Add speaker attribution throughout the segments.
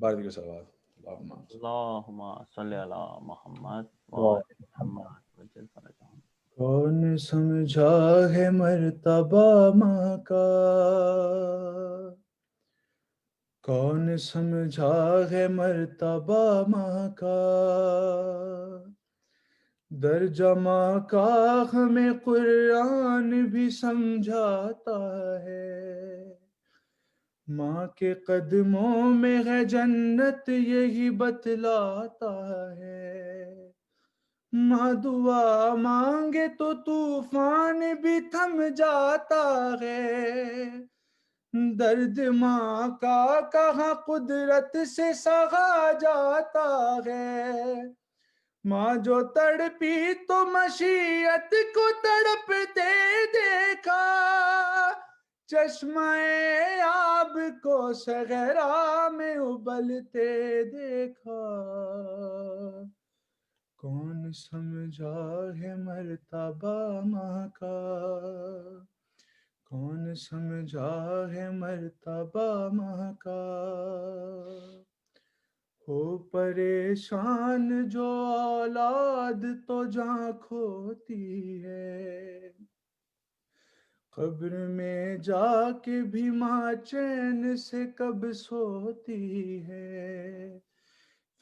Speaker 1: بارك الصلوات اللهم
Speaker 2: اللهم صل علی محمد
Speaker 1: صل.
Speaker 2: وآل محمد وجل فرجهم۔
Speaker 1: کون سمجھا ہے مرتبہ ماں کا، کون سمجھا ہے مرتبہ ماں کا، درجہ ماں کا ہمیں قرآن بھی سمجھاتا ہے، ماں کے قدموں میں ہے جنت یہی بتلاتا ہے، ماں دعا مانگے تو طوفان بھی تھم جاتا ہے، درد ماں کا کہاں قدرت سے سہا جاتا ہے، ماں جو تڑپی تو مشیت کو تڑپتے دیکھا، چشمہ آب کو صحرا میں ابلتے دیکھا، کون سمجھا ہے مرتبہ ماں کا، کون سمجھا ہے مرتبہ ماں کا، ہو پریشان جو اولاد تو جاں کھوتی ہے، قبر میں جا کے بھی ماں چین سے کب سوتی ہے،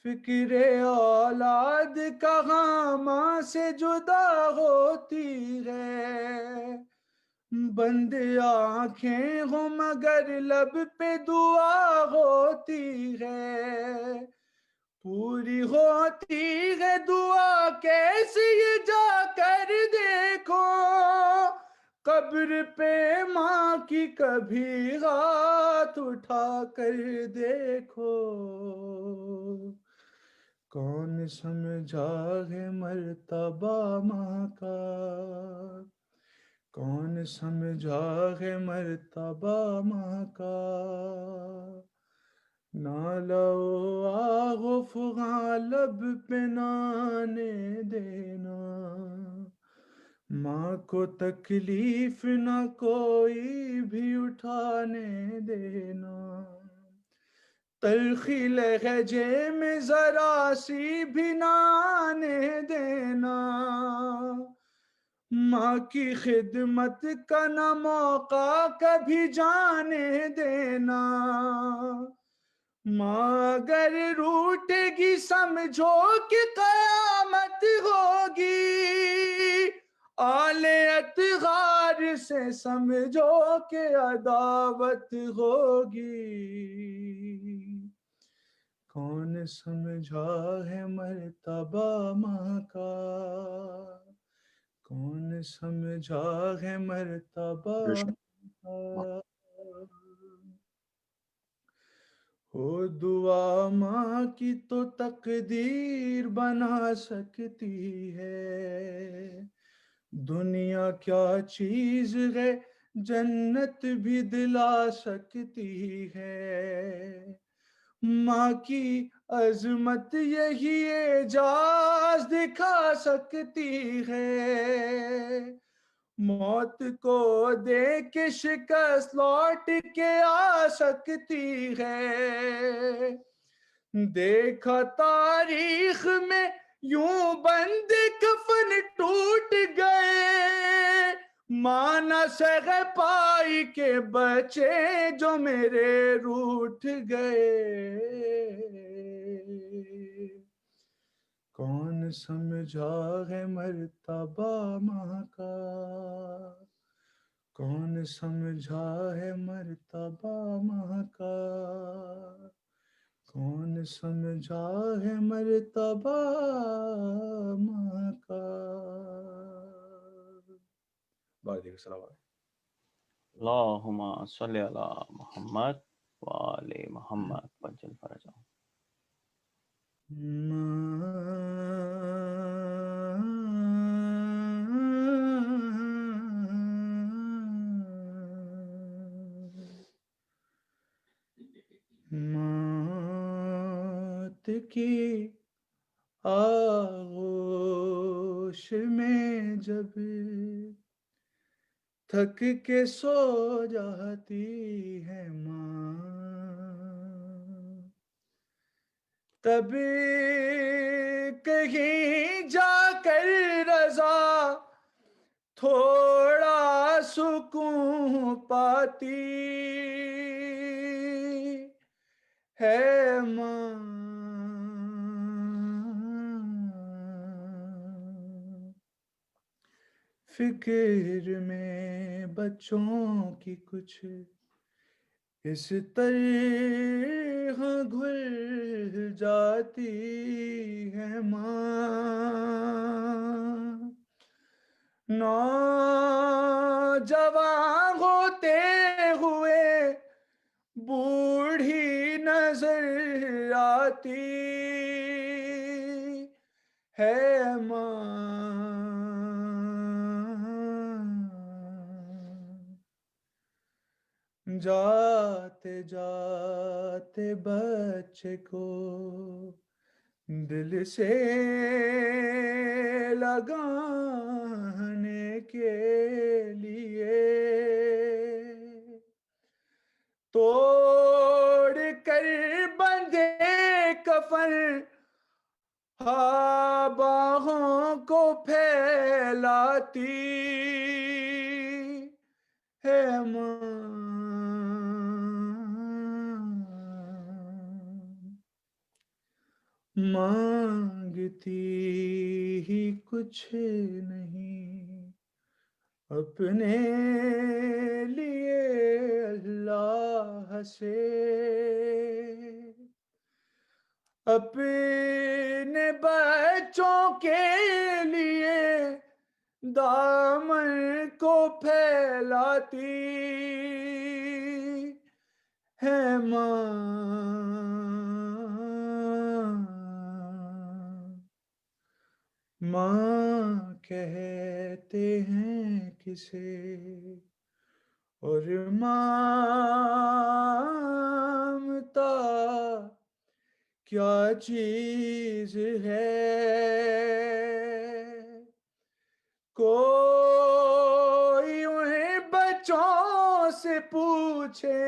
Speaker 1: فکر اولاد کہاں ماں سے جدا ہوتی ہے، بند آنکھیں ہوں مگر لب پہ دعا ہوتی ہے، پوری ہوتی ہے دعا کیسی یہ جا کر دیکھو، قبر پہ ماں کی کبھی ہاتھ اٹھا کر دیکھو، کون سمجھا ہے مرتبہ ماں کا، کون سمجھا ہے مرتبہ ماں کا، نالو آہو فغاں لب پہ نانے دینا، ماں کو تکلیف نہ کوئی بھی اٹھانے دینا، تلخی لہجے میں ذرا سی بھی نہ آنے دینا، ماں کی خدمت کا نہ موقع کبھی جانے دینا، ماں اگر روٹے گی سمجھو کہ قیامت ہوگی، آل اطہار سے سمجھو کہ عداوت ہوگی، کون سمجھا ہے مرتبہ ماں کا، کون سمجھا ہے مرتبہ ماں کا، ہو دعا ماں کی تو تقدیر بنا سکتی ہے، دنیا کیا چیز ہے جنت بھی دلا سکتی ہے، ماں کی عظمت یہی اعجاز دکھا سکتی ہے، موت کو دیکھ کے شکست لوٹ کے آ سکتی ہے، دیکھا تاریخ میں یوں بندے کفن ٹوٹ گئے، ماں نہ سہ پائی کے بچے جو میرے روٹھ گئے، کون سمجھا ہے مرتبہ ماں کا، کون سمجھا ہے مرتبہ ماں کا، کون سمجھا ہے مرتبہ ماں کا، بارک السلام علیکم۔
Speaker 2: اللہم صل علی محمد وآل محمد وجل فرجهم۔
Speaker 1: موت کی آغوش میں جب تھک کے سو جاتی ہے ماں، کبھی کہیں جا کر رضا تھوڑا سکون پاتی ہے ماں. فکر میں بچوں کی کچھ اس طرح گھل جاتی ہے ماں. نوجوان ہوتے ہوئے بوڑھی نظر آتی ہے ماں. جاتے جاتے بچے کو دل سے لگانے کے لیے توڑ کر بندھے کفن باہوں کو پھیلاتی ہے ماں. مانگتی ہی کچھ نہیں اپنے لیے اللہ سے، اپنے بچوں کے لیے دامن کو پھیلاتی ہے ماں. ماں کہتے ہیں کسے اور مامتا کیا چیز ہے. کوئی انہیں بچوں سے پوچھے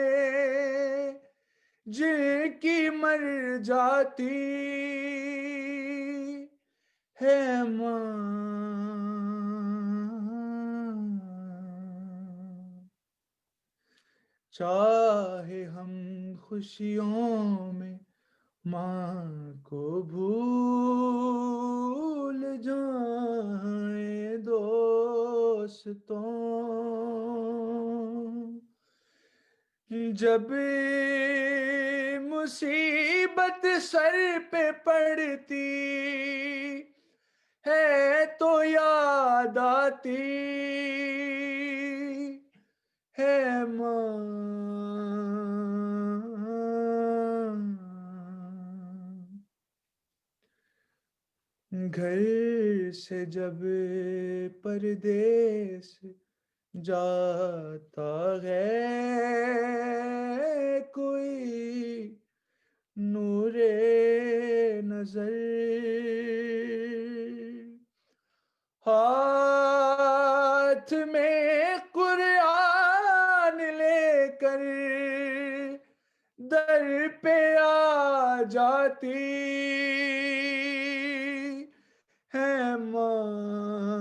Speaker 1: جن کی مر جاتی ہے ماں. چاہے ہم خوشیوں میں ماں کو بھول جائیں دوستوں، جب مصیبت سر پہ پڑتی ہے تو یاد آتی ہے ماں. گھر سے جب پردیس جاتا ہے کوئی نور نظر، ہاتھ میں قرآن لے کر در پہ آ جاتی ہے ماں.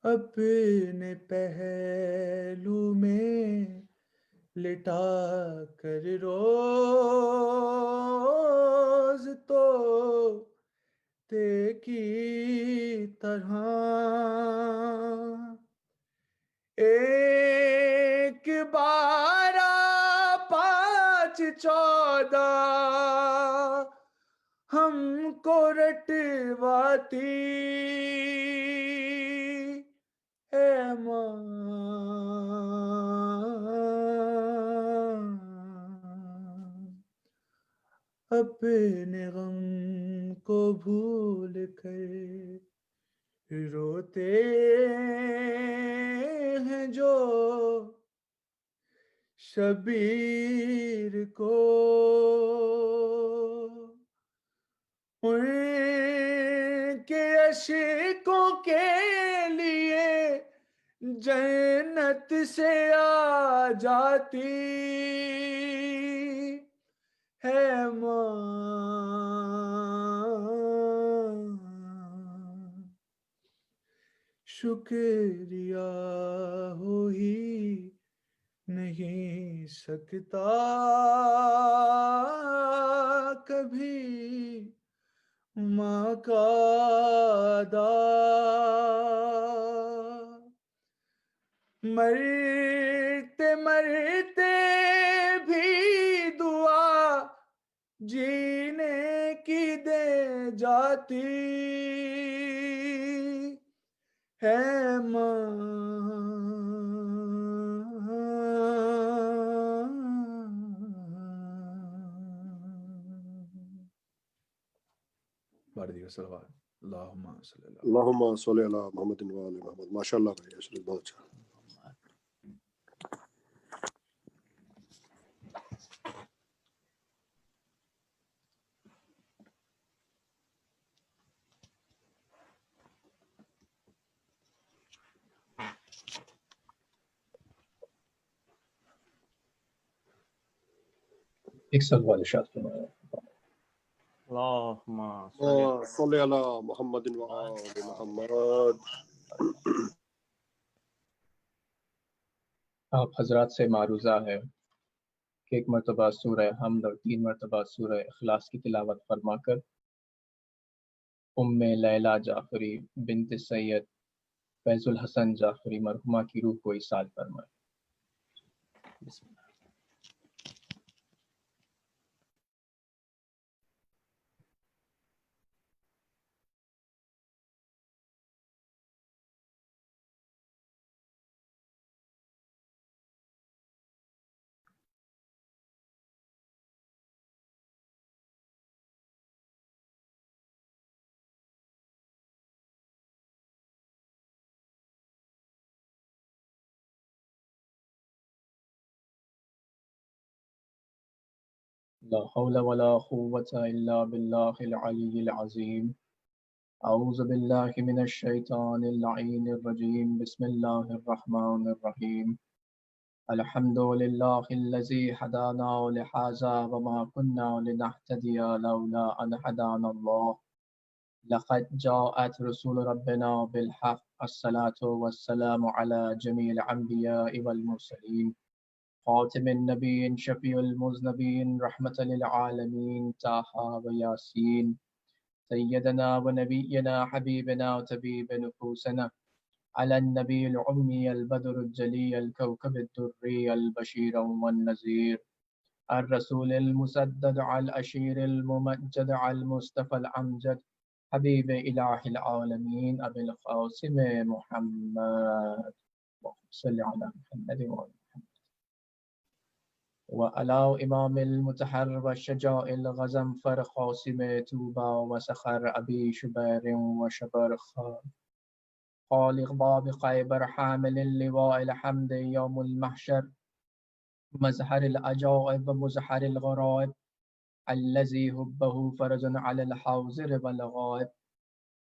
Speaker 1: اپنے پہلو میں لٹا کر روز تو کی طرح ایک بارہ 5 14 ہم کو رٹواتی ہے ماں. اپنے غم کو بھول کر روتے ہیں جو شبیر کو، ان کے اشکوں کے لیے جنت سے آ جاتی ہے ماں، شکریہ ہو ہی نہیں سکتا کبھی ماں کا ادا، مرتے مرتے بھی دعا جینے کی دے جاتی ہے ماں، بار دیگر صلوات اللہم صلی اللہ
Speaker 3: اللہم صلی علی محمد و آل محمد. ماشاء اللہ بھائی اشرف بہت اچھا.
Speaker 4: ایک سوال ارشاد فرمایا.
Speaker 2: اللہم
Speaker 3: صلی علی محمد و آل محمد.
Speaker 4: آپ حضرات سے معروضہ ہے کہ ایک مرتبہ سورہ حمد اور 3 مرتبہ سورہ اخلاص کی تلاوت فرما کر ام لیلہ جعفری بنت سید فیض الحسن جعفری مرحومہ کی روح کو ایصال فرمائے.
Speaker 2: بسم اللہ.
Speaker 4: لا حول ولا قوة إلا بالله العلي العظيم. أعوذ بالله من الشيطان اللعين الرجيم. بسم الله الرحمن الرحيم. الحمد لله الذي هدانا لهذا وما كنا لنهتدي لولا أن هدانا الله. لقد جاءت رسول ربنا بالحق. الصلاة والسلام على جميع الأنبياء والمرسلين. خاتم النبيين شفيع المذنبين رحمة للعالمين طه وياسين. سيدنا ونبينا حبيبنا وطبيب نفوسنا على النبي الأمي البدر الجلي الكوكب الدري البشير والنذير الرسول المسدد على الأشير الممجد على المصطفى الأمجد حبيب إله العالمين أبي القاسم محمد. صل على محمد وعلى وعلى إمام المتحر والشجاع الغزنفر قاسم توبا وسخر أبي شبير وشبر خالق باب خيبر حامل اللواء الحمد يوم المحشر مزهر الأجائب ومزهر الغرائب الذي هبه فرج على الحوزر والغائب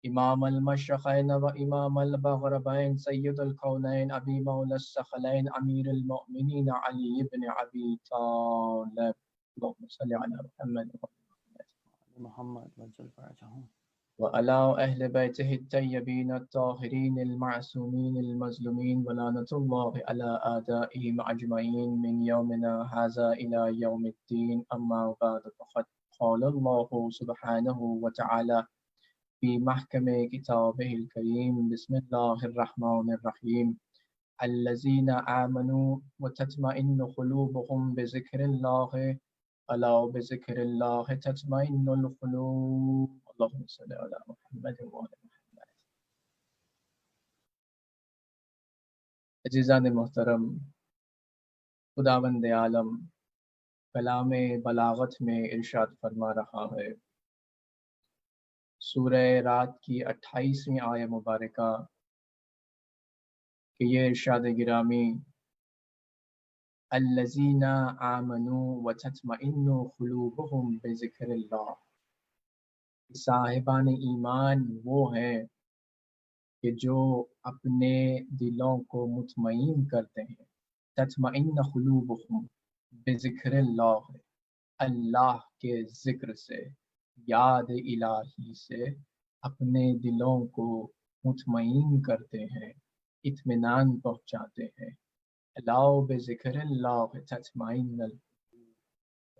Speaker 4: إمام المشرقين وإمام المغربين سيد الكونين أبي مولى الثقلين أمير المؤمنين علي بن أبي طالب. اللهم صل على محمد
Speaker 2: محمد وجل فرجهم
Speaker 4: وعلى أهل بيته الطيبين الطاهرين المعصومين المظلومين ولعنة الله على أعدائهم أجمعين من يومنا هذا إلى يوم الدين. أما بعد فقد قال الله سبحانه وتعالى في محكم كتابه الكريم. بسم الله الرحمن الرحيم. الذين آمنوا وتطمئن قلوبهم بذكر الله ألا بذكر الله تطمئن القلوب. اللهم صل على محمد وعلى محمد. عزیزان محترم، خداوند عالم کلام بلاغت میں ارشاد فرما رہا ہے. سورہ رات کی 28ویں آیہ مبارکہ کہ یہ ارشاد گرامی الذین آمنوا وتطمئن قلوبهم بذکر اللہ، صاحبان ایمان وہ ہیں کہ جو اپنے دلوں کو مطمئن کرتے ہیں، تطمئن قلوبہم بذکر اللہ، اللہ کے ذکر سے، یاد الہی سے اپنے دلوں کو مطمئن کرتے ہیں، اطمینان پہنچاتے ہیں۔ اللہ بذکر اللہ تطمئن القلوب،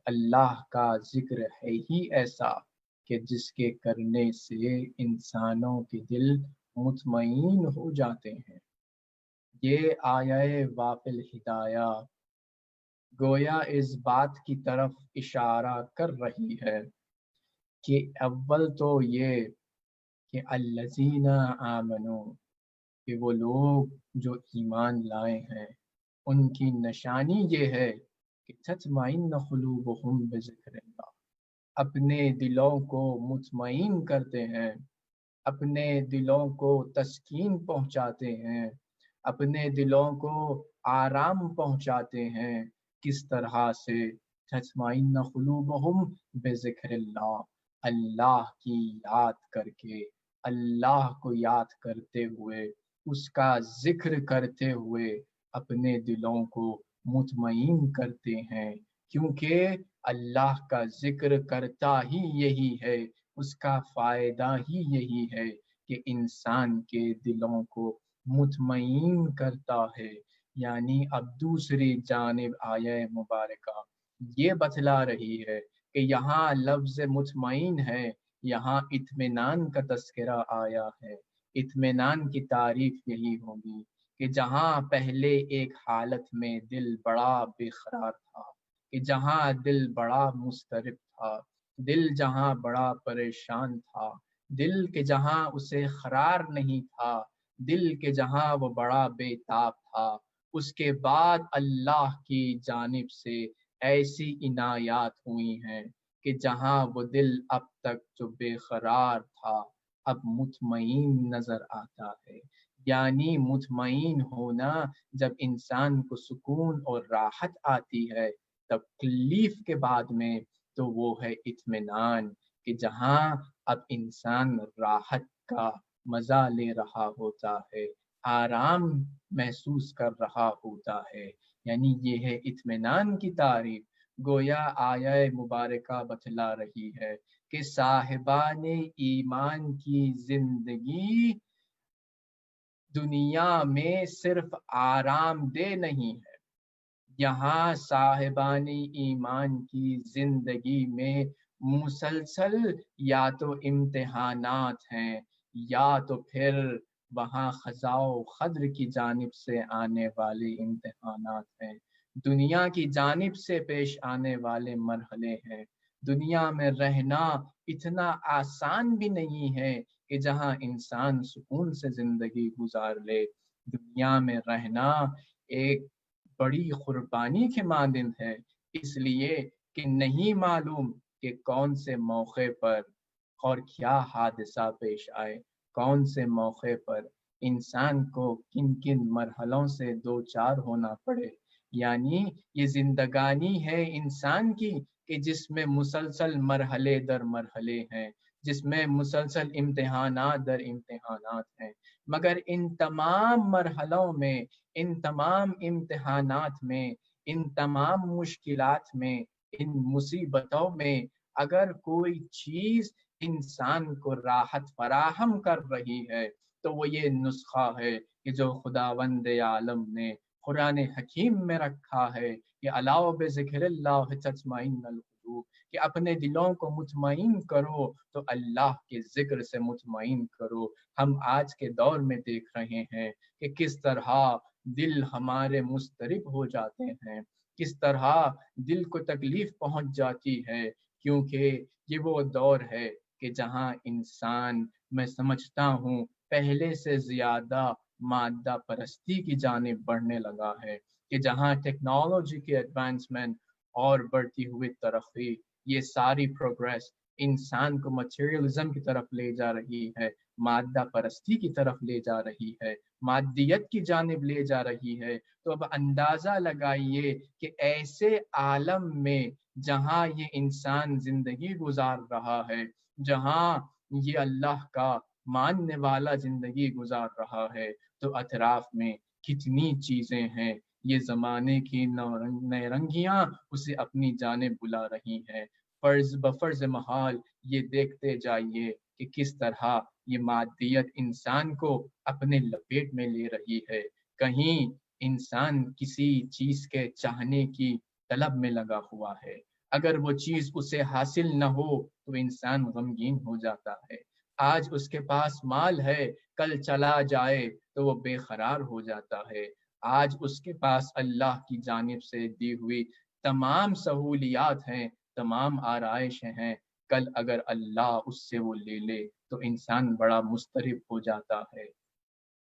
Speaker 4: اللہ کا ذکر ہے ہی ایسا کہ جس کے کرنے سے انسانوں کے دل مطمئن ہو جاتے ہیں۔ یہ آیہ وافل ہدایہ گویا اس بات کی طرف اشارہ کر رہی ہے کہ اول تو یہ کہ الذین آمنوا، کہ وہ لوگ جو ایمان لائے ہیں ان کی نشانی یہ ہے کہ تطمئن قلوبہم بذکر اللہ، اپنے دلوں کو مطمئن کرتے ہیں، اپنے دلوں کو تسکین پہنچاتے ہیں، اپنے دلوں کو آرام پہنچاتے ہیں۔ کس طرح سے؟ تطمئن قلوبہم بذکر اللہ، اللہ کی یاد کر کے، اللہ کو یاد کرتے ہوئے، اس کا ذکر کرتے ہوئے اپنے دلوں کو مطمئن کرتے ہیں، کیونکہ اللہ کا ذکر کرتا ہی یہی ہے، اس کا فائدہ ہی یہی ہے کہ انسان کے دلوں کو مطمئن کرتا ہے۔ یعنی اب دوسری جانب آیہ مبارکہ یہ بتلا رہی ہے کہ یہاں لفظ مطمئن ہے، یہاں اطمینان کا تذکرہ آیا ہے۔ اطمینان کی تعریف یہی ہوگی کہ جہاں پہلے ایک حالت میں دل بڑا بے قرار تھا، کہ جہاں دل بڑا مضطرب تھا، دل جہاں بڑا پریشان تھا، دل کے جہاں اسے قرار نہیں تھا، دل کے جہاں وہ بڑا بے تاب تھا، اس کے بعد اللہ کی جانب سے ایسی عنایات ہوئی ہیں کہ جہاں وہ دل اب تک جو بے قرار تھا اب مطمئن نظر آتا ہے۔ یعنی مطمئن ہونا، جب انسان کو سکون اور راحت آتی ہے تکلیف کے بعد میں، تو وہ ہے اطمینان، کہ جہاں اب انسان راحت کا مزہ لے رہا ہوتا ہے، آرام محسوس کر رہا ہوتا ہے، یعنی یہ ہے اطمینان کی تعریف۔ گویا آیہ مبارکہ بتلا رہی ہے کہ صاحبان ایمان کی زندگی دنیا میں صرف آرام دہ نہیں ہے، یہاں صاحبان ایمان کی زندگی میں مسلسل یا تو امتحانات ہیں، یا تو پھر وہاں قضاء و قدر کی جانب سے آنے والے امتحانات ہیں، دنیا کی جانب سے پیش آنے والے مرحلے ہیں۔ دنیا میں رہنا اتنا آسان بھی نہیں ہے کہ جہاں انسان سکون سے زندگی گزار لے۔ دنیا میں رہنا ایک بڑی قربانی کے مانند ہے، اس لیے کہ نہیں معلوم کہ کون سے موقع پر اور کیا حادثہ پیش آئے، کون سے موقع پر انسان کو کن کن مرحلوں سے دو چار ہونا پڑے۔ یعنی یہ زندگانی ہے انسان کی کہ جس میں مسلسل مرحلے در مرحلے ہیں، جس میں مسلسل امتحانات در امتحانات ہیں، مگر ان تمام مرحلوں میں، ان تمام امتحانات میں، ان تمام مشکلات میں، ان مصیبتوں میں اگر کوئی چیز انسان کو راحت فراہم کر رہی ہے تو وہ یہ نسخہ ہے کہ جو خداوند عالم نے قرآن حکیم میں رکھا ہے کہ الا بذکر اللہ تطمئن القلوب، کہ اپنے دلوں کو مطمئن کرو تو اللہ کے ذکر سے مطمئن کرو۔ ہم آج کے دور میں دیکھ رہے ہیں کہ کس طرح دل ہمارے مضطرب ہو جاتے ہیں، کس طرح دل کو تکلیف پہنچ جاتی ہے، کیونکہ یہ وہ دور ہے کہ جہاں انسان، میں سمجھتا ہوں، پہلے سے زیادہ مادہ پرستی کی جانب بڑھنے لگا ہے، کہ جہاں ٹیکنالوجی کے ایڈوانسمنٹ اور بڑھتی ہوئی ترقی، یہ ساری پروگریس انسان کو مٹیریلزم کی طرف لے جا رہی ہے، مادہ پرستی کی طرف لے جا رہی ہے، مادیت کی جانب لے جا رہی ہے۔ تو اب اندازہ لگائیے کہ ایسے عالم میں جہاں یہ انسان زندگی گزار رہا ہے، جہاں یہ اللہ کا ماننے والا زندگی گزار رہا ہے تو اطراف میں کتنی چیزیں ہیں، یہ زمانے کی نیرنگیاں اسے اپنی جانب بلا رہی ہیں۔ فرض بفرض محال یہ دیکھتے جائیے کہ کس طرح یہ مادیت انسان کو اپنے لپیٹ میں لے رہی ہے۔ کہیں انسان کسی چیز کے چاہنے کی طلب میں لگا ہوا ہے، اگر وہ چیز اسے حاصل نہ ہو تو انسان غمگین ہو جاتا ہے۔ آج اس کے پاس مال ہے، کل چلا جائے تو وہ بے قرار ہو جاتا ہے۔ آج اس کے پاس اللہ کی جانب سے دی ہوئی تمام سہولیات ہیں، تمام آرائش ہیں، کل اگر اللہ اس سے وہ لے لے تو انسان بڑا مضطرب ہو جاتا ہے۔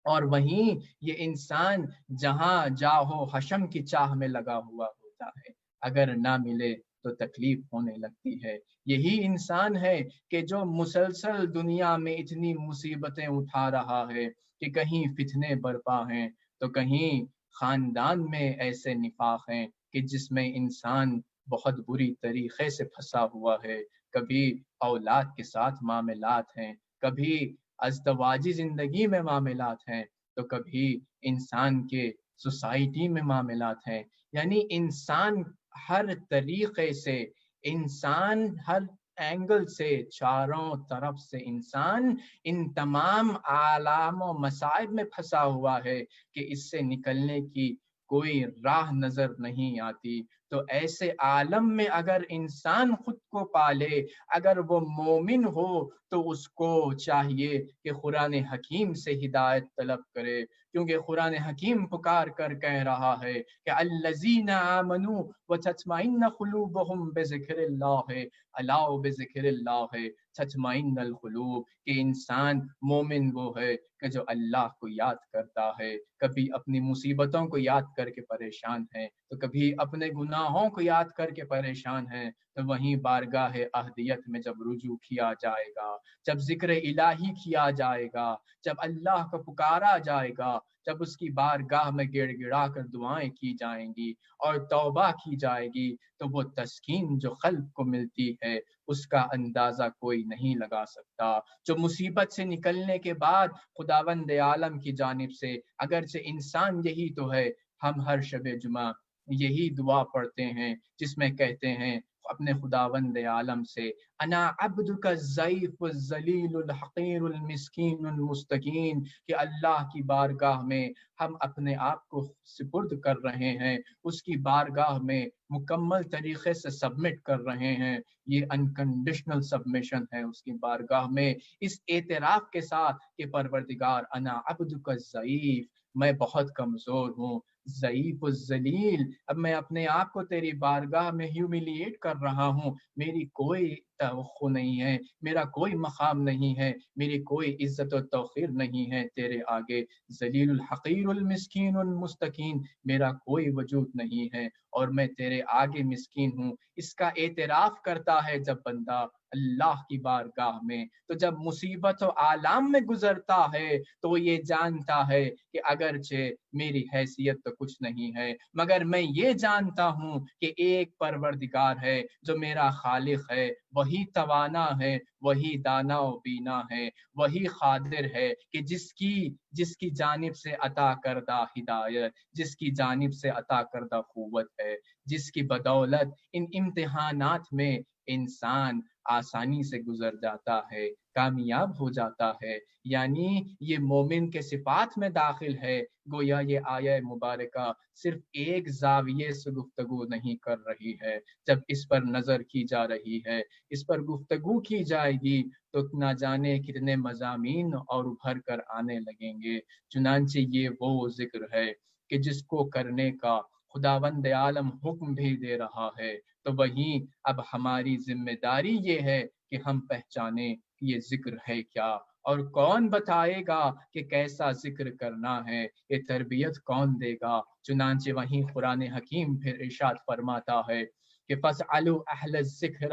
Speaker 4: اور وہیں یہ انسان جہاں جاہو حشم کی چاہ میں لگا ہوا ہوتا ہے، اگر نہ ملے تو تکلیف ہونے لگتی ہے۔ یہی انسان ہے کہ جو مسلسل دنیا میں اتنی مصیبتیں اٹھا رہا ہے کہ کہیں فتنے برپا ہیں تو کہیں خاندان میں ایسے نفاق ہیں کہ جس میں انسان بہت بری طریقے سے پھنسا ہوا ہے۔ کبھی اولاد کے ساتھ معاملات ہیں، کبھی ازدواجی زندگی میں معاملات ہیں، تو کبھی انسان کے سوسائٹی میں معاملات ہیں۔ یعنی انسان ہر طریقے سے، انسان ہر اینگل سے، چاروں طرف سے انسان ان تمام آلام و مصائب میں پھنسا ہوا ہے کہ اس سے نکلنے کی کوئی راہ نظر نہیں آتی۔ تو ایسے عالم میں اگر انسان خود کو پالے، اگر وہ مومن ہو تو اس کو چاہیے کہ قرآن حکیم سے ہدایت طلب کرے، کیونکہ قرآن حکیم پکار کر کہہ رہا ہے کہ الذین آمنوا وتطمئن قلوبهم بذکر اللہ، الا بذکر اللہ تطمئن القلوب، کہ انسان مومن وہ ہے کہ جو اللہ کو یاد کرتا ہے، کبھی اپنی مصیبتوں کو یاد کر کے پریشان ہے تو کبھی اپنے گناہوں کو یاد کر کے پریشان ہے، تو وہیں بارگاہ احدیت میں جب رجوع کیا جائے گا، جب ذکر الہی کیا جائے گا، جب اللہ کو پکارا جائے گا، جب اس کی بارگاہ میں گڑ گڑا کر دعائیں کی جائیں گی اور توبہ کی جائے گی، تو وہ تسکین جو قلب کو ملتی ہے اس کا اندازہ کوئی نہیں لگا سکتا۔ جو مصیبت سے نکلنے کے بعد خداوند عالم کی جانب سے، اگرچہ انسان یہی تو ہے، ہم ہر شب جمعہ یہی دعا پڑھتے ہیں جس میں کہتے ہیں اپنے خداوند عالم سے، انا عبدک الضعیف الذلیل الحقیر المسکین المستکین، کہ اللہ کی بارگاہ میں ہم اپنے آپ کو سپرد کر رہے ہیں، اس کی بارگاہ میں مکمل طریقے سے سبمٹ کر رہے ہیں۔ یہ انکنڈیشنل سبمیشن ہے اس کی بارگاہ میں، اس اعتراف کے ساتھ کہ پروردگار انا عبدک الضعیف، میں بہت کمزور ہوں، ضعیف الذلیل، اب میں اپنے آپ کو تیری بارگاہ میں ہیوملیٹ کر رہا ہوں، میری کوئی توقع نہیں ہے، میرا کوئی مقام نہیں ہے، میری کوئی عزت و توقیر نہیں ہے تیرے آگے، ذلیل الحقیر المسکین المستکین، میرا کوئی وجود نہیں ہے اور میں تیرے آگے مسکین ہوں۔ اس کا اعتراف کرتا ہے جب بندہ اللہ کی بارگاہ میں، تو جب مصیبت و آلام میں گزرتا ہے تو وہ یہ جانتا ہے کہ اگرچہ میری حیثیت تو کچھ نہیں ہے، مگر میں یہ جانتا ہوں کہ ایک پروردگار ہے جو میرا خالق ہے، وہی توانا ہے، وہی دانا و بینا ہے، وہی قادر ہے کہ جس کی جانب سے عطا کردہ ہدایت، جس کی جانب سے عطا کردہ قوت ہے، جس کی بدولت ان امتحانات میں انسان آسانی سے گزر جاتا ہے، کامیاب ہو جاتا ہے۔ یعنی یہ مومن کے صفات میں داخل ہے۔ گویا یہ آیہ مبارکہ صرف ایک زاویے سے گفتگو نہیں کر رہی ہے، جب اس پر نظر کی جا رہی ہے، اس پر گفتگو کی جائے گی تو نہ جانے کتنے مضامین اور ابھر کر آنے لگیں گے۔ چنانچہ یہ وہ ذکر ہے کہ جس کو کرنے کا خداوند عالم حکم بھی دے رہا ہے، تو وہیں اب ہماری ذمہ داری یہ ہے کہ ہم پہچانیں کہ یہ ذکر ہے کیا، اور کون بتائے گا کہ کیسا ذکر کرنا ہے، یہ تربیت کون دے گا۔ چنانچہ وہیں قرآن حکیم پھر ارشاد فرماتا ہے کہ فَاسْأَلُوا أَهْلَ الذِّكْرِ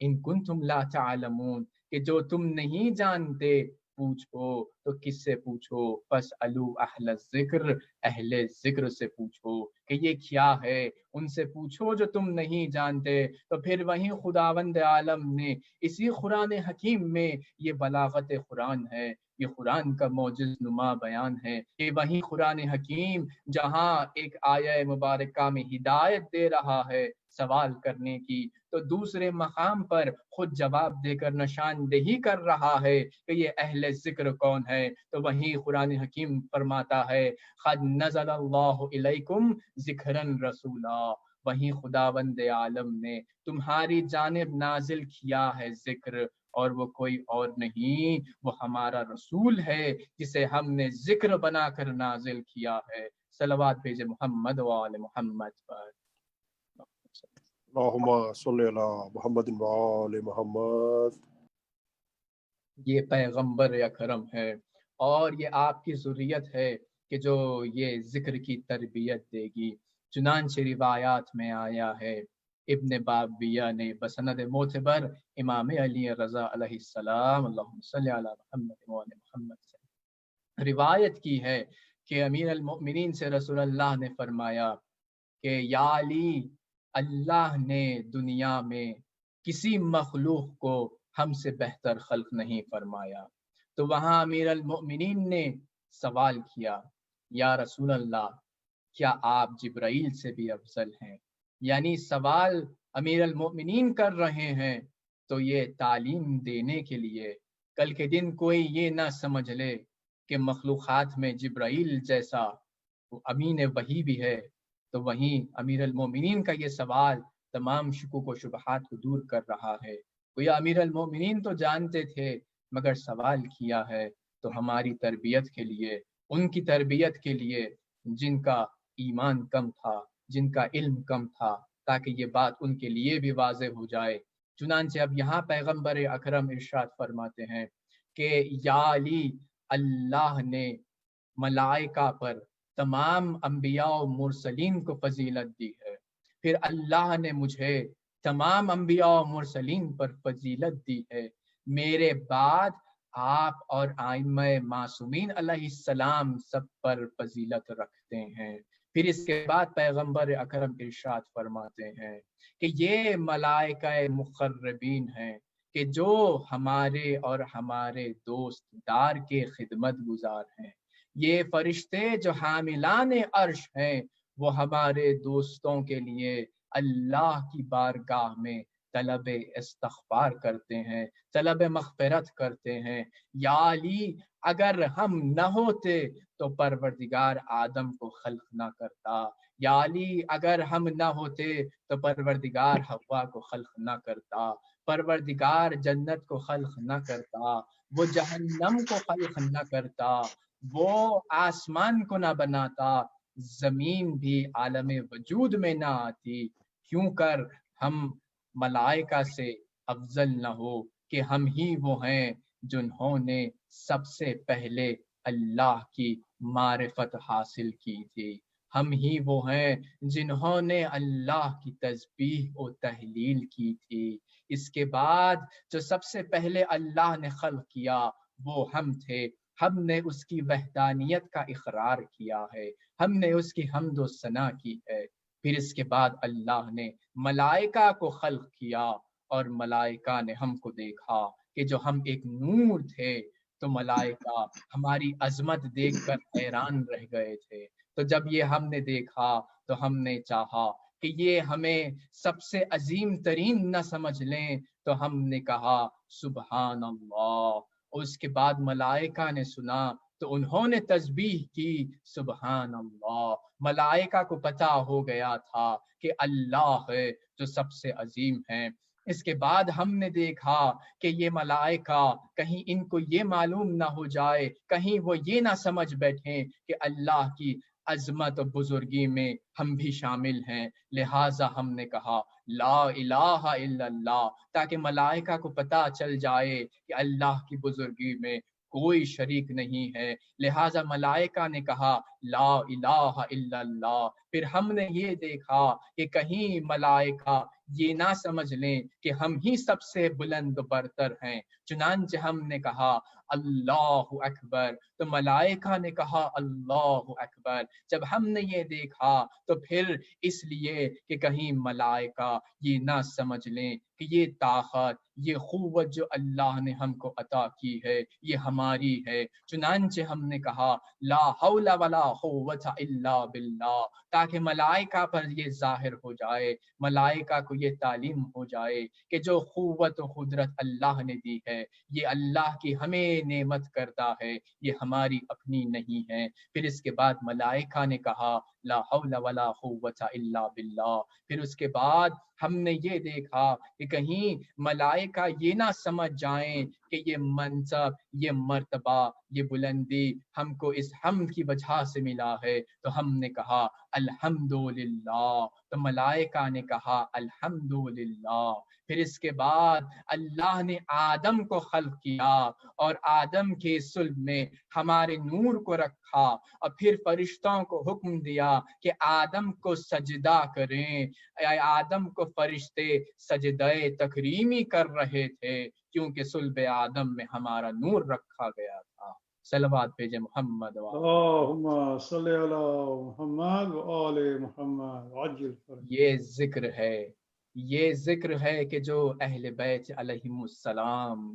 Speaker 4: إِن كُنتُمْ لَا تَعْلَمُونَ، کہ جو تم نہیں جانتے پوچھو تو کس سے پوچھو؟ پس الو اہل ذکر، اہل ذکر سے پوچھو کہ یہ کیا ہے، ان سے پوچھو جو تم نہیں جانتے۔ تو پھر وہیں خداوند عالم نے اسی قرآن حکیم میں، یہ بلاغت قرآن ہے، یہ قرآن کا معجز نما بیان ہے کہ وہیں قرآن حکیم جہاں ایک آیہ مبارکہ میں ہدایت دے رہا ہے سوال کرنے کی، تو دوسرے مقام پر خود جواب دے کر نشاندہی کر رہا ہے کہ یہ اہل ذکر کون ہے۔ تو وہیں قرآن حکیم فرماتا ہے قد نزل اللہ علیکم ذکرا رسولا، وہیں خداوند عالم نے تمہاری جانب نازل کیا ہے ذکر، اور وہ کوئی اور نہیں، وہ ہمارا رسول ہے جسے ہم نے ذکر بنا کر نازل کیا ہے۔ صلوات بھیجے محمد و آل محمد پر۔
Speaker 3: اللہم صلی علی محمد و آل محمد۔
Speaker 4: یہ پیغمبر اکرم ہے اور یہ آپ کی ذریت ہے کہ جو یہ ذکر کی تربیت دے گی۔ چنانچہ روایات میں آیا ہے، ابن بابیہ نے بسند معتبر امام علی رضا علیہ السلام اللہم صلی علی محمد و آل محمد سے روایت کی ہے کہ امیر المؤمنین سے رسول اللہ نے فرمایا کہ یا علی، اللہ نے دنیا میں کسی مخلوق کو ہم سے بہتر خلق نہیں فرمایا۔ تو وہاں امیر المؤمنین نے سوال کیا، یا رسول اللہ، کیا آپ جبرائیل سے بھی افضل ہیں؟ یعنی سوال امیر المؤمنین کر رہے ہیں تو یہ تعلیم دینے کے لیے کل کے دن کوئی یہ نہ سمجھ لے کہ مخلوقات میں جبرائیل جیسا امین وحی بھی ہے۔ تو وہیں امیر المومنین کا یہ سوال تمام شکوک و شبہات کو دور کر رہا ہے۔ گویا امیر المومنین تو جانتے تھے مگر سوال کیا ہے تو ہماری تربیت کے لیے، ان کی تربیت کے لیے جن کا ایمان کم تھا، جن کا علم کم تھا، تاکہ یہ بات ان کے لیے بھی واضح ہو جائے۔ چنانچہ اب یہاں پیغمبر اکرم ارشاد فرماتے ہیں کہ یا علی، اللہ نے ملائکہ پر تمام انبیاء و مرسلین کو فضیلت دی ہے، پھر اللہ نے مجھے تمام انبیاء و مرسلین پر فضیلت دی ہے، میرے بعد آپ اور ائمہ معصومین علیہ السلام سب پر فضیلت رکھتے ہیں۔ پھر اس کے بعد پیغمبر اکرم ارشاد فرماتے ہیں کہ یہ ملائکہ مقربین ہیں کہ جو ہمارے اور ہمارے دوست دار کے خدمت گزار ہیں، یہ فرشتے جو حاملان عرش ہیں وہ ہمارے دوستوں کے لیے اللہ کی بارگاہ میں طلب استغفار کرتے ہیں، طلب مغفرت کرتے ہیں۔ یا علی، اگر ہم نہ ہوتے تو پروردگار آدم کو خلق نہ کرتا، یا علی اگر ہم نہ ہوتے تو پروردگار حوا کو خلق نہ کرتا، پروردگار جنت کو خلق نہ کرتا، وہ جہنم کو خلق نہ کرتا، وہ آسمان کو نہ بناتا، زمین بھی عالم وجود میں نہ آتی، کیوں کر ہم ملائکہ سے افضل نہ ہو کہ ہم ہی وہ ہیں جنہوں نے سب سے پہلے اللہ کی معرفت حاصل کی تھی، ہم ہی وہ ہیں جنہوں نے اللہ کی تسبیح و تحلیل کی تھی۔ اس کے بعد جو سب سے پہلے اللہ نے خلق کیا وہ ہم تھے، ہم نے اس کی وحدانیت کا اقرار کیا ہے، ہم نے اس کی حمد و ثنا کی ہے۔ پھر اس کے بعد اللہ نے ملائکہ کو خلق کیا اور ملائکہ نے ہم کو دیکھا کہ جو ہم ایک نور تھے تو ملائکہ ہماری عظمت دیکھ کر حیران رہ گئے تھے۔ تو جب یہ ہم نے دیکھا تو ہم نے چاہا کہ یہ ہمیں سب سے عظیم ترین نہ سمجھ لیں، تو ہم نے کہا سبحان اللہ۔ اس کے بعد ملائکہ نے سنا تو انہوں نے تسبیح کی سبحان اللہ۔ ملائکہ کو پتہ ہو گیا تھا کہ اللہ ہے جو سب سے عظیم ہے۔ اس کے بعد ہم نے دیکھا کہ یہ ملائکہ کہیں ان کو یہ معلوم نہ ہو جائے، کہیں وہ یہ نہ سمجھ بیٹھیں کہ اللہ کی عظمت و بزرگی میں ہم بھی شامل ہیں، لہٰذا ہم نے کہا لا الہ الا اللہ، تاکہ ملائکہ کو پتہ چل جائے کہ اللہ کی بزرگی میں کوئی شریک نہیں ہے۔ لہٰذا ملائکہ نے کہا لا الہ الا اللہ۔ پھر ہم نے یہ دیکھا کہ کہیں ملائکہ یہ نہ سمجھ لیں کہ ہم ہی سب سے بلند برتر ہیں۔ چنانچہ ہم نے کہا اللہ اکبر، تو ملائکہ نے کہا اللہ اکبر۔ جب ہم نے یہ دیکھا تو پھر اس لیے کہ کہیں ملائکہ یہ نہ سمجھ لیں کہ یہ طاقت، یہ قوت جو اللہ نے ہم کو عطا کی ہے یہ ہماری ہے، چنانچہ ہم نے کہا لا حول ولا قوت الا باللہ، تاکہ ملائکہ پر یہ ظاہر ہو جائے، ملائکہ کو یہ تعلیم ہو جائے کہ جو قوت و قدرت اللہ نے دی ہے یہ اللہ کی ہمیں نعمت کرتا ہے، یہ ہماری اپنی نہیں ہے۔ پھر اس کے بعد ملائکہ نے کہا لا حول ولا قوت الا باللہ۔ پھر اس کے بعد ہم نے یہ دیکھا کہ کہیں ملائکہ یہ نہ سمجھ جائیں کہ یہ منصب، یہ مرتبہ، یہ بلندی ہم کو اس حمد کی وجہ سے ملا ہے، تو ہم نے کہا الحمدللہ، تو ملائکہ نے کہا الحمدللہ۔ پھر اس کے بعد اللہ نے آدم کو خلق کیا اور آدم کے صلب میں ہمارے نور کو رکھا، اور پھر فرشتوں کو حکم دیا کہ آدم کو سجدہ کریں۔ آدم کو فرشتے سجدہ تکریمی کر رہے تھے کیونکہ صلب آدم میں ہمارا نور رکھا گیا تھا۔ صلوات بھیجے محمد
Speaker 1: اللہم صلی علی محمد و آل محمد عجل فرج۔
Speaker 4: یہ ذکر ہے، یہ ذکر ہے کہ جو اہل بیت علیہم السلام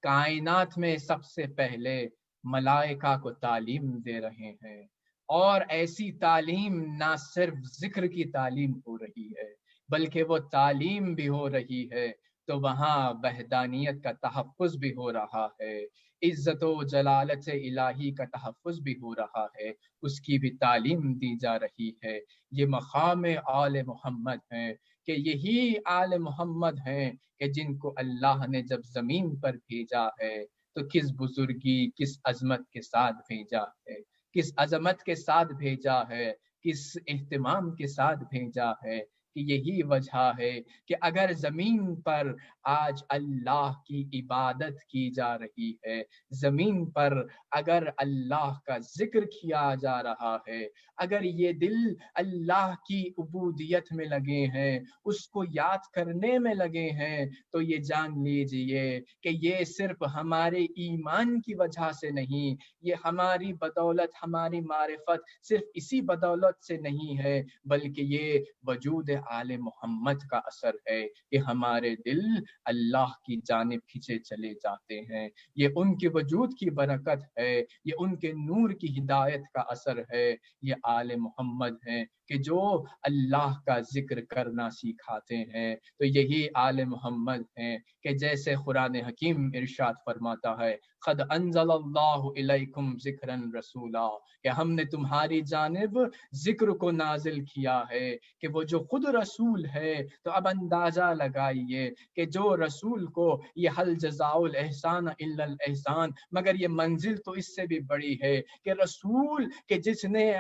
Speaker 4: کائنات میں سب سے پہلے ملائکہ کو تعلیم دے رہے ہیں، اور ایسی تعلیم نہ صرف ذکر کی تعلیم ہو رہی ہے بلکہ وہ تعلیم بھی ہو رہی ہے تو وہاں وحدانیت کا تحفظ بھی ہو رہا ہے، عزت و جلالت الہی کا تحفظ بھی ہو رہا ہے، اس کی بھی تعلیم دی جا رہی ہے۔ یہ مقام آل محمد ہیں کہ یہی آل محمد ہیں کہ جن کو اللہ نے جب زمین پر بھیجا ہے تو کس بزرگی، کس عظمت کے ساتھ بھیجا ہے، کس عظمت کے ساتھ بھیجا ہے، کس اہتمام کے ساتھ بھیجا ہے، کہ یہی وجہ ہے کہ اگر زمین پر آج اللہ کی عبادت کی جا رہی ہے، زمین پر اگر اللہ کا ذکر کیا جا رہا ہے، اگر یہ دل اللہ کی عبودیت میں لگے ہیں، اس کو یاد کرنے میں لگے ہیں، تو یہ جان لیجئے کہ یہ صرف ہمارے ایمان کی وجہ سے نہیں، یہ ہماری بدولت، ہماری معرفت صرف اسی بدولت سے نہیں ہے، بلکہ یہ وجود آل محمد کا اثر ہے کہ ہمارے دل اللہ کی جانب کھینچے چلے جاتے ہیں، یہ ان کے وجود کی برکت ہے، یہ ان کے نور کی ہدایت کا اثر ہے، یہ آل محمد ہیں کہ جو اللہ کا ذکر کرنا سکھاتے ہیں، تو یہی آل محمد ہیں کہ جیسے قرآن حکیم ارشاد فرماتا ہے قد انزل اللہ الیکم ذکرا رسولا، کہ ہم نے تمہاری جانب ذکر کو نازل کیا ہے، کہ وہ جو خود رسول ہے، تو اب اندازہ لگائیے کہ جو رسول کو یہ حل جزاء الاحسان الا الاحسان، مگر یہ منزل تو اس سے بھی بڑی ہے کہ رسول کہ جس نے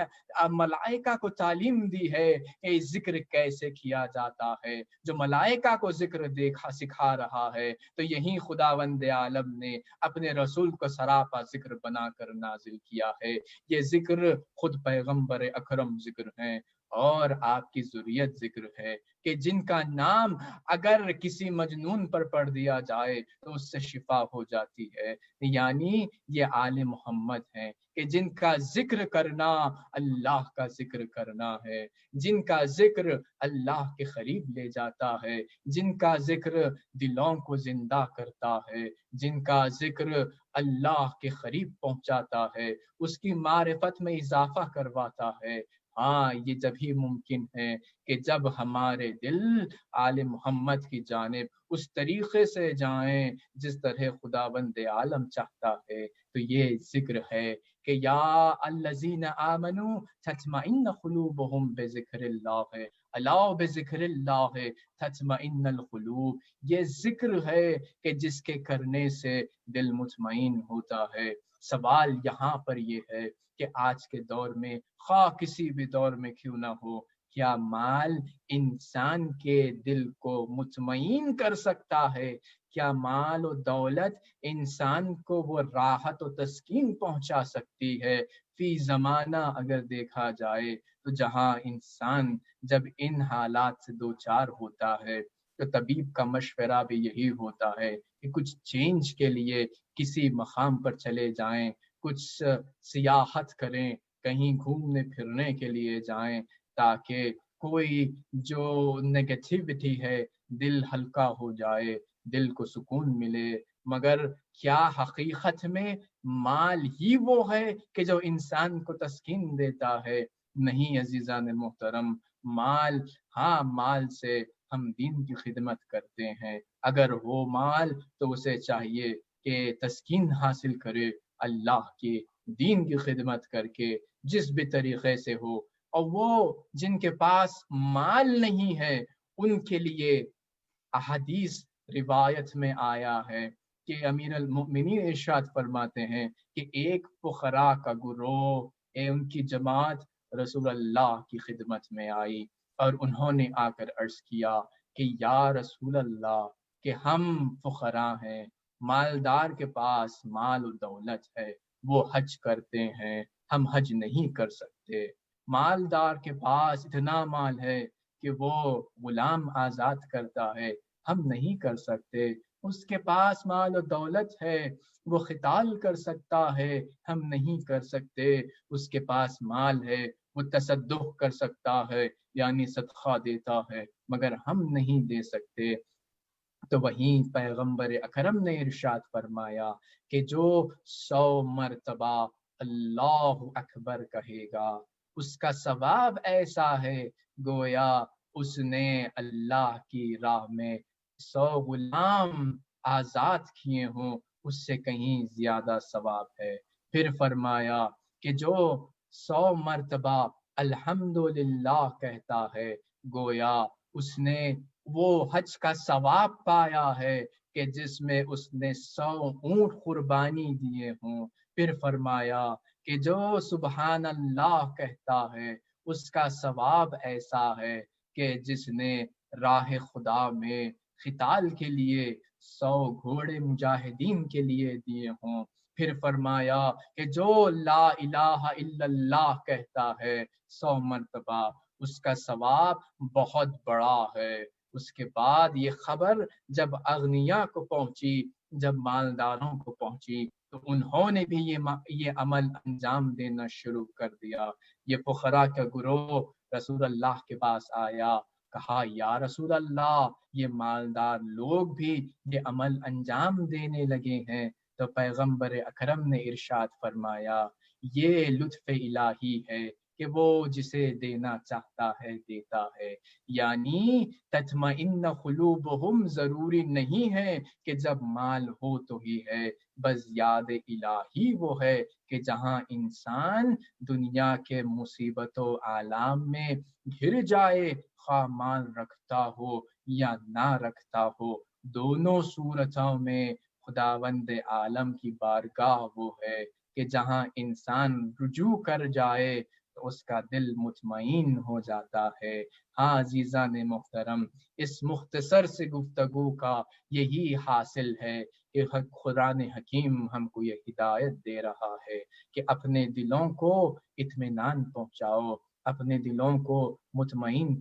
Speaker 4: ملائکہ کو تعلیم دی ہے کہ ذکر کیسے کیا جاتا ہے، جو ملائکہ کو ذکر سکھا رہا ہے، تو یہی خداوند عالم نے اپنے رسول کو سراپا ذکر بنا کر نازل کیا ہے۔ یہ ذکر خود پیغمبر اکرم ذکر ہیں اور آپ کی ذریت ذکر ہے کہ جن کا نام اگر کسی مجنون پر پڑھ دیا جائے تو اس سے شفا ہو جاتی ہے، یعنی یہ آل محمد ہیں کہ جن کا ذکر کرنا اللہ کا ذکر کرنا ہے، جن کا ذکر اللہ کے قریب لے جاتا ہے، جن کا ذکر دلوں کو زندہ کرتا ہے، جن کا ذکر اللہ کے قریب پہنچاتا ہے، اس کی معرفت میں اضافہ کرواتا ہے۔ ہاں یہ جبھی ممکن ہے کہ جب ہمارے دل آل محمد کی جانب اس طریقے سے جائیں جس طرح خداوند عالم چاہتا ہے، تو یہ ذکر ہے کہ یا الذین آمنوا تطمئن قلوبہم بذکر اللہ، الا بذکر اللہ تطمئن القلوب، یہ ذکر ہے کہ جس کے کرنے سے دل مطمئن ہوتا ہے۔ سوال یہاں پر یہ ہے کہ آج کے دور میں، خواہ کسی بھی دور میں کیوں نہ ہو، کیا مال انسان کے دل کو مطمئن کر سکتا ہے؟ کیا مال و دولت انسان کو وہ راحت و تسکین پہنچا سکتی ہے؟ فی زمانہ اگر دیکھا جائے تو جہاں انسان جب ان حالات سے دوچار ہوتا ہے تو طبیب کا مشورہ بھی یہی ہوتا ہے کہ کچھ چینج کے لیے کسی مقام پر چلے جائیں، کچھ سیاحت کریں، کہیں گھومنے پھرنے کے لیے جائیں، تاکہ کوئی جو نگیٹیوٹی ہے دل ہلکا ہو جائے، دل کو سکون ملے۔ مگر کیا حقیقت میں مال ہی وہ ہے کہ جو انسان کو تسکین دیتا ہے؟ نہیں عزیزان محترم، مال، ہاں مال سے ہم دین کی خدمت کرتے ہیں، اگر ہو مال تو اسے چاہیے کہ تسکین حاصل کرے اللہ کے دین کی خدمت کر کے، جس بھی طریقے سے ہو۔ اور وہ جن کے پاس مال نہیں ہے ان کے لیے احادیث روایت میں آیا ہے کہ امیر المؤمنین ارشاد فرماتے ہیں کہ ایک فقراء کا گروہ، ان کی جماعت رسول اللہ کی خدمت میں آئی اور انہوں نے آ کر عرض کیا کہ یا رسول اللہ، کہ ہم فقراء ہیں، مالدار کے پاس مال و دولت ہے، وہ حج کرتے ہیں، ہم حج نہیں کر سکتے۔ مالدار کے پاس اتنا مال ہے کہ وہ غلام آزاد کرتا ہے، ہم نہیں کر سکتے۔ اس کے پاس مال و دولت ہے، وہ قتال کر سکتا ہے، ہم نہیں کر سکتے۔ اس کے پاس مال ہے، وہ تصدق کر سکتا ہے، یعنی صدقہ دیتا ہے، مگر ہم نہیں دے سکتے۔ تو وہیں پیغمبر اکرم نے ارشاد فرمایا کہ جو 100 مرتبہ اللہ اکبر کہے گا اس کا ثواب ایسا ہے گویا اس نے اللہ کی راہ میں 100 غلام آزاد کیے ہوں، اس سے کہیں زیادہ ثواب ہے۔ پھر فرمایا کہ جو 100 مرتبہ الحمدللہ کہتا ہے گویا اس نے وہ حج کا ثواب پایا ہے کہ جس میں اس نے 100 اونٹ قربانی دیے ہوں۔ پھر فرمایا کہ جو سبحان اللہ کہتا ہے اس کا ثواب ایسا ہے کہ جس نے راہ خدا میں قتال کے لیے 100 گھوڑے مجاہدین کے لیے دیے ہوں۔ پھر فرمایا کہ جو لا الہ الا اللہ کہتا ہے 100 مرتبہ اس کا ثواب بہت بڑا ہے۔ اس کے بعد یہ خبر جب اغنیاء کو پہنچی، جب مالداروں کو پہنچی، تو انہوں نے بھی یہ عمل انجام دینا شروع کر دیا۔ یہ فقراء کا گروہ رسول اللہ کے پاس آیا، کہا یا رسول اللہ، یہ مالدار لوگ بھی یہ عمل انجام دینے لگے ہیں۔ تو پیغمبر اکرم نے ارشاد فرمایا یہ لطف الہی ہے کہ وہ جسے دینا چاہتا ہے دیتا ہے، یعنی تطمئن قلوبہم ضروری نہیں ہے کہ جب مال ہو تو ہی ہے، بس یاد الہی وہ ہے کہ جہاں انسان دنیا کے مصیبت و آلام میں گھر جائے، خواہ مال رکھتا ہو یا نہ رکھتا ہو، دونوں صورتوں میں خداوند عالم کی بارگاہ وہ ہے کہ جہاں انسان رجوع کر جائے تو اس کا دل مطمئن ہو جاتا ہے۔ ہاں عزیزان محترم، اس مختصر سے گفتگو کا یہی حاصل ہے کہ قرآن حکیم ہم کو یہ ہدایت دے رہا ہے کہ اپنے دلوں کو اطمینان پہنچاؤ، اپنے دلوں کو مطمئن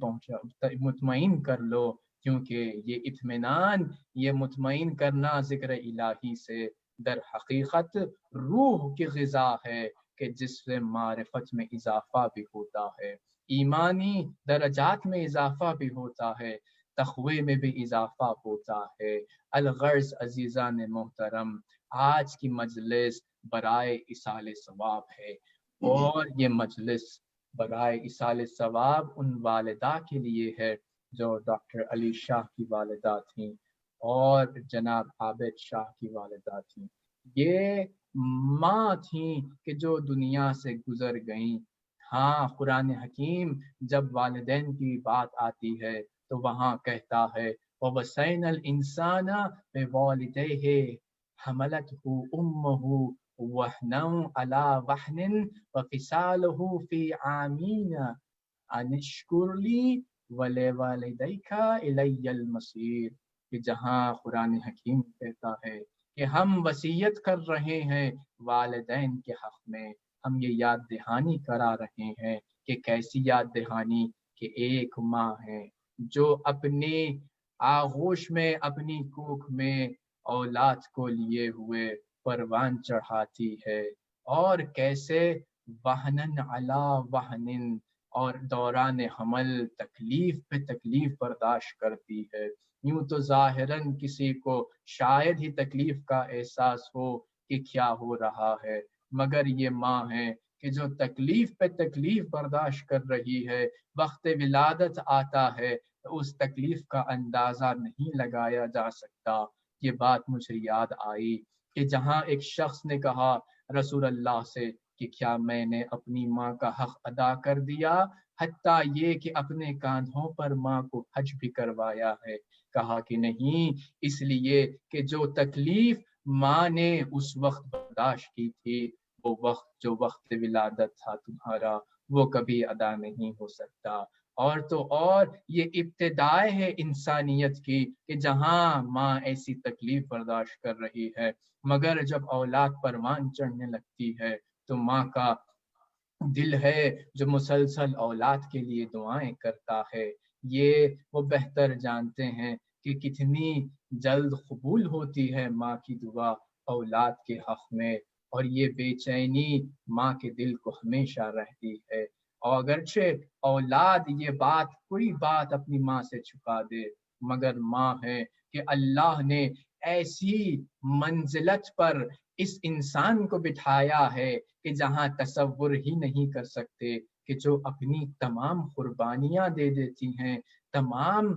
Speaker 4: کر لو، کیونکہ یہ اطمینان، یہ مطمئن کرنا ذکر الہی سے در حقیقت روح کی غذا ہے کہ جس سے معرفت میں اضافہ بھی ہوتا ہے، ایمانی درجات میں اضافہ بھی ہوتا ہے، تقوی میں بھی اضافہ ہوتا ہے۔ الغرض عزیزان محترم، آج کی مجلس برائے ایصال ثواب ہے، اور یہ مجلس برائے ایصال ثواب ان والدہ کے لیے ہے جو ڈاکٹر علی شاہ کی والدہ تھیں اور جناب عابد شاہ کی والدہ تھیں۔ یہ ماں تھیں کہ جو دنیا سے گزر گئیں۔ ہاں قرآن حکیم جب والدین کی بات آتی ہے تو وہاں کہتا ہے وَوَصَّيْنَا الْإِنسَانَ بِوَالِدَيْهِ حَمَلَتْهُ أُمُّهُ وَهْنًا عَلَى وَهْنٍ وَفِصَالُهُ فِي عَامِينَ أَنِ اشْكُرْ لِي وَلِوَالِدَيْكَ إِلَيَّ الْمَصِيرُ، کہ جہاں قرآن حکیم کہتا ہے کہ ہم وصیت کر رہے ہیں والدین کے حق میں، ہم یہ یاد دہانی کرا رہے ہیں کہ کیسی یاد دہانی کہ ایک ماں ہے جو اپنے آغوش میں اپنی کوکھ میں اولاد کو لیے ہوئے پروان چڑھاتی ہے، اور کیسے وہنن علا وہنن اور دوران حمل تکلیف پہ تکلیف برداشت کرتی ہے۔ یوں تو ظاہراً کسی کو شاید ہی تکلیف کا احساس ہو کہ کیا ہو رہا ہے، مگر یہ ماں ہے کہ جو تکلیف پہ تکلیف برداشت کر رہی ہے، وقت ولادت آتا ہے تو اس تکلیف کا اندازہ نہیں لگایا جا سکتا۔ یہ بات مجھے یاد آئی کہ جہاں ایک شخص نے کہا رسول اللہ سے کہ کیا میں نے اپنی ماں کا حق ادا کر دیا، حتیٰ یہ کہ اپنے کاندھوں پر ماں کو حج بھی کروایا ہے؟ کہا کہ نہیں، اس لیے کہ جو تکلیف ماں نے اس وقت برداشت کی تھی، وہ وقت جو وقت ولادت تھا تمہارا، وہ کبھی ادا نہیں ہو سکتا۔ اور تو اور یہ ابتدائے ہے انسانیت کی کہ جہاں ماں ایسی تکلیف برداشت کر رہی ہے، مگر جب اولاد پروان چڑھنے لگتی ہے تو ماں کا دل ہے جو مسلسل اولاد کے لیے دعائیں کرتا ہے۔ یہ وہ بہتر جانتے ہیں کہ کتنی جلد قبول ہوتی ہے ماں کی دعا اولاد کے حق میں، اور یہ بے چینی ماں کے دل کو ہمیشہ رہتی ہے۔ اور اگرچہ اولاد یہ کوئی بات اپنی ماں سے چھپا دے، مگر ماں ہے کہ اللہ نے ایسی منزلت پر اس انسان کو بٹھایا ہے کہ جہاں تصور ہی نہیں کر سکتے کہ جو اپنی تمام قربانیاں دے دیتی ہیں، تمام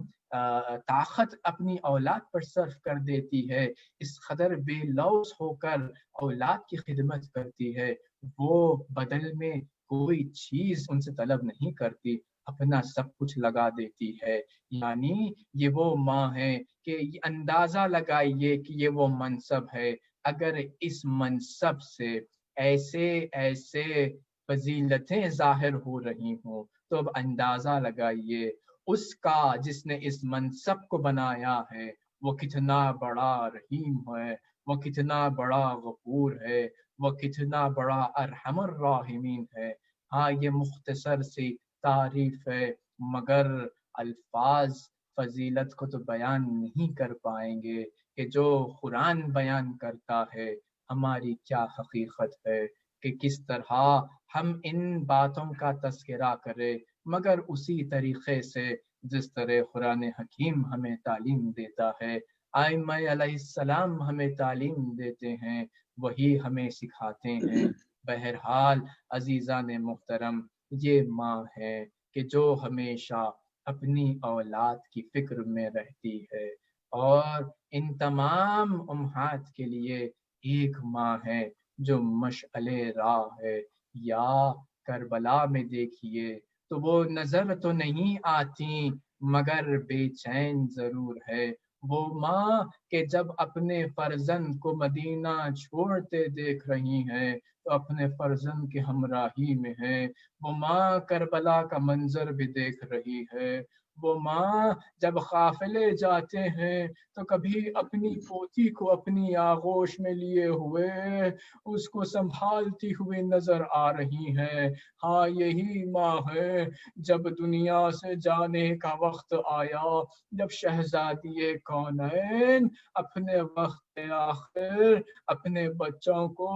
Speaker 4: طاقت اپنی اولاد پر صرف کر دیتی ہے، اس قدر بے لوث ہو کر اولاد کی خدمت کرتی ہے، وہ بدل میں کوئی چیز ان سے طلب نہیں کرتی، اپنا سب کچھ لگا دیتی ہے۔ یعنی یہ وہ ماں ہے کہ اندازہ لگائیے کہ یہ وہ منصب ہے، اگر اس منصب سے ایسے فضیلتیں ظاہر ہو رہی ہوں تو اب اندازہ لگائیے اس کا جس نے اس منصب کو بنایا ہے وہ کتنا بڑا رحیم ہے، وہ کتنا بڑا غفور ہے، وہ کتنا بڑا ارحم الراحمین ہے۔ ہاں یہ مختصر سی تعریف ہے، مگر الفاظ فضیلت کو تو بیان نہیں کر پائیں گے کہ جو قرآن بیان کرتا ہے ہماری کیا حقیقت ہے، کہ کس طرح ہم ان باتوں کا تذکرہ کریں، مگر اسی طریقے سے جس طرح قرآن حکیم ہمیں تعلیم دیتا ہے، ائمہ علیہ السلام ہمیں تعلیم دیتے ہیں، وہی ہمیں سکھاتے ہیں۔ بہرحال عزیزان محترم، یہ ماں ہے کہ جو ہمیشہ اپنی اولاد کی فکر میں رہتی ہے، اور ان تمام امہات کے لیے ایک ماں ہے جو مشعل راہ ہے۔ یا کربلا میں دیکھیے تو وہ نظر تو نہیں آتی مگر بے چین ضرور ہے، وہ ماں کہ جب اپنے فرزند کو مدینہ چھوڑتے دیکھ رہی ہیں تو اپنے فرزند کے ہمراہی میں ہے، وہ ماں کربلا کا منظر بھی دیکھ رہی ہے، وہ ماں جب قافلے جاتے ہیں تو کبھی اپنی پوتی کو اپنی آغوش میں لیے ہوئے اس کو سنبھالتی ہوئی نظر آ رہی ہے۔ ہاں یہی ماں ہے جب دنیا سے جانے کا وقت آیا، جب شہزادی کونین اپنے وقت آخر اپنے بچوں کو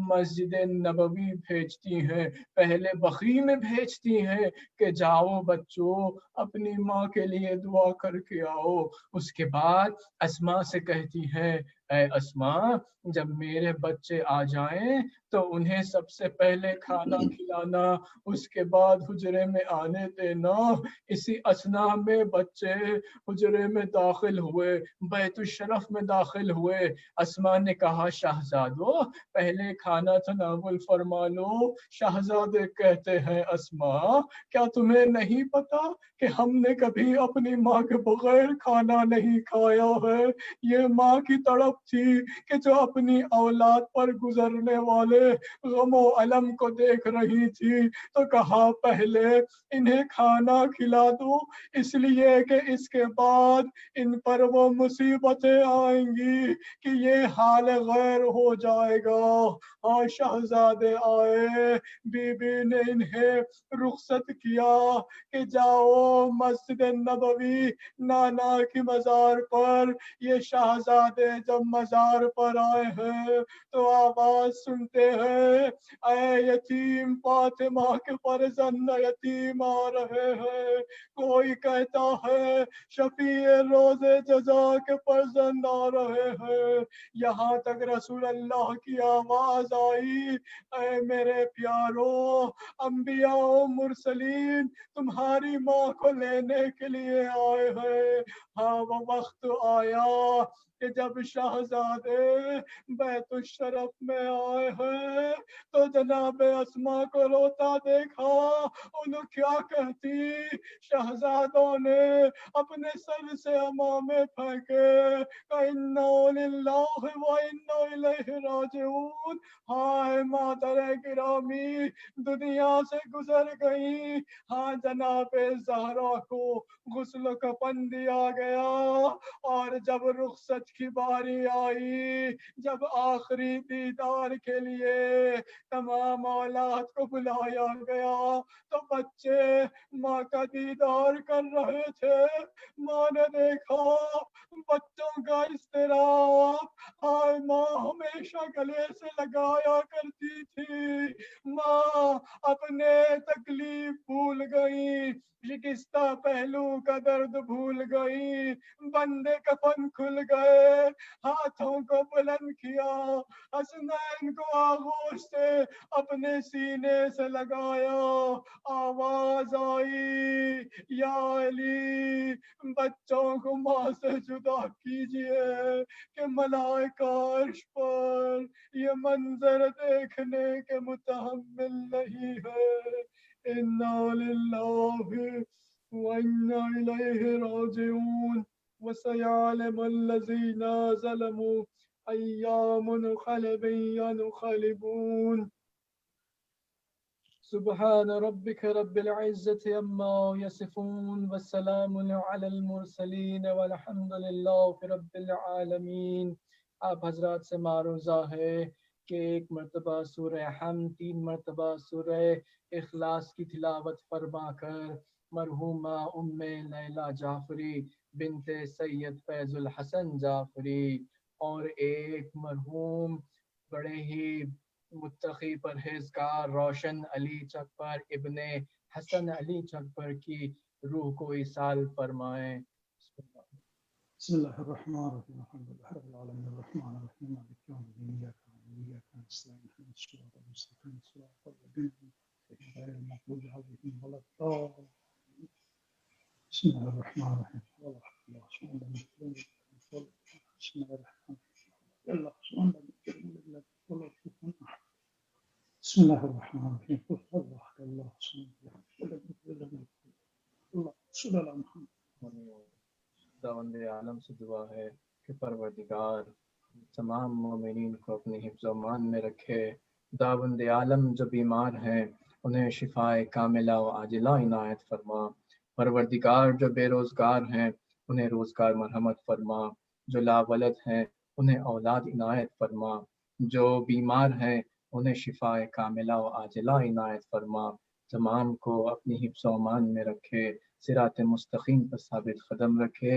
Speaker 4: مسجد نبوی بھیجتی ہیں، پہلے بقیع میں بھیجتی ہیں کہ جاؤ بچوں اپنی ماں کے لیے دعا کر کے آؤ، اس کے بعد اسماء سے کہتی ہیں اے اسماء جب میرے بچے آ جائیں تو انہیں سب سے پہلے کھانا کھلانا، اس کے بعد حجرے میں آنے دینا۔ اسی اثنا میں بچے حجرے میں داخل ہوئے، بیت الشرف میں داخل ہوئے، اسماء نے کہا شہزادو پہلے کھانا تناول فرما لو۔ شہزادے کہتے ہیں اسماء کیا تمہیں نہیں پتا کہ ہم نے کبھی اپنی ماں کے بغیر کھانا نہیں کھایا ہے، یہ ماں کی تڑپ
Speaker 5: تھی کہ جو اپنی اولاد پر گزرنے والے غم و علم کو دیکھ رہی تھی تو کہا پہلے انہیں کھانا کھلا دو، اس لیے کہ اس کے بعد ان پر وہ مصیبتیں آئیں گی کہ یہ حال غیر ہو جائے گا۔ ہاں شہزادے آئے، بی بی نے انہیں رخصت کیا کہ جاؤ مسجد نبوی نانا کی مزار پر۔ یہ شہزادے جب مزار پر آئے ہیں تو آواز سنتے ہیں اے یتیم فاطمہ کے فرزند یتیم آ رہے ہیں، کوئی کہتا ہے شفیع روز جزا کے فرزند آ رہے ہیں، یہاں تک رسول اللہ کی آواز آئی اے میرے پیارو، انبیاء و مرسلین تمہاری ماں کو لینے کے لیے آئے ہیں۔ ہاں وہ وقت آیا کہ جب شہزادے بیت الشرف میں آئے ہیں تو جناب اسما کو روتا دیکھا۔ انہوں کیا کہتی؟ شہزادوں نے اپنے سر سے امامے پھینکے، اِنَّا لِلَّهِ وَإِنَّا إِلَيْهِ راجعون۔ ہائے مادر گرامی دنیا سے گزر گئی۔ ہاں جناب زہرا کو غسل کفن دیا گیا اور جب رخصت کی باری آئی، جب آخری دیدار کے لیے تمام اولاد کو بلایا گیا تو بچے ماں کا دیدار کر رہے تھے۔ ماں نے دیکھا بچوں کا اضطراب، ہائے ماں ہمیشہ گلے سے لگایا کرتی تھی، ماں اپنے تکلیف بھول گئی، شکستہ پہلو کا درد بھول گئی، بندے کفن کھل گئے، ہاتھوں کو بلند کیا، حسنین کو آغوش سے اپنے سینے سے لگایا، آواز آئی یا علی بچوں کو ماں سے جدا کیجئے کہ ملائکہ عرش پر یہ منظر دیکھنے کے متحمل نہیں ہے۔ اِنَّا لِلَّهِ وَإِنَّا إِلَيْهِ راجعون۔ وَسَيَعْلَمُ الَّذِينَ ظَلَمُوا أَيَّ مُنْقَلِبٍ يَنْقَلِبُونَ۔ سبحان ربك رب العزة عما يصفون والسلام على المرسلين والحمد لله رب العالمین۔ آپ حضرات سے معروضہ ہے کہ ایک مرتبہ سورہ حمد، 3 مرتبہ سورہ اخلاص کی تلاوت فرما کر مرحومہ ام لیلہ جعفری بنت سید فیض الحسن جعفری اور ایک مرحوم بڑے ہی متقی پرہیزگار روشن علی چکپر ابن حسن علی چکپر کی روح کو ایصال فرمائیں۔
Speaker 6: بسم الله الرحمن الرحيم الحمد لله رب العالمين الرحمن الرحيم مالك يوم الدين إياك نعبد وإياك نستعين اهدنا الصراط المستقيم صراط الذين أنعمت عليهم غير المغضوب عليهم ولا الضالين بسم الله الرحمن الرحيم الله سبحانه وتعالى بسم الله الرحمن الرحيم الله سبحانه وتعالى بسم الله الرحمن الرحيم قل الله الله سبحانه الله صلى الله محمد
Speaker 4: خداوند عالم سے دعا ہے کہ پروردگار تمام مومنین کو اپنی حفظ و امان میں رکھے۔ خداوند عالم جو بیمار ہیں انہیں شفائے کاملہ و عاجلہ عنایت فرما۔ پروردگار جو بے روزگار ہیں انہیں روزگار مرحمت فرما۔ جو لا ولد ہیں انہیں اولاد عنایت فرما۔ جو بیمار ہیں انہیں شفائے کاملہ و عاجلہ عنایت فرما۔ تمام کو اپنی حفظ و امان میں رکھے، صراط مستقیم پر ثابت قدم رکھے،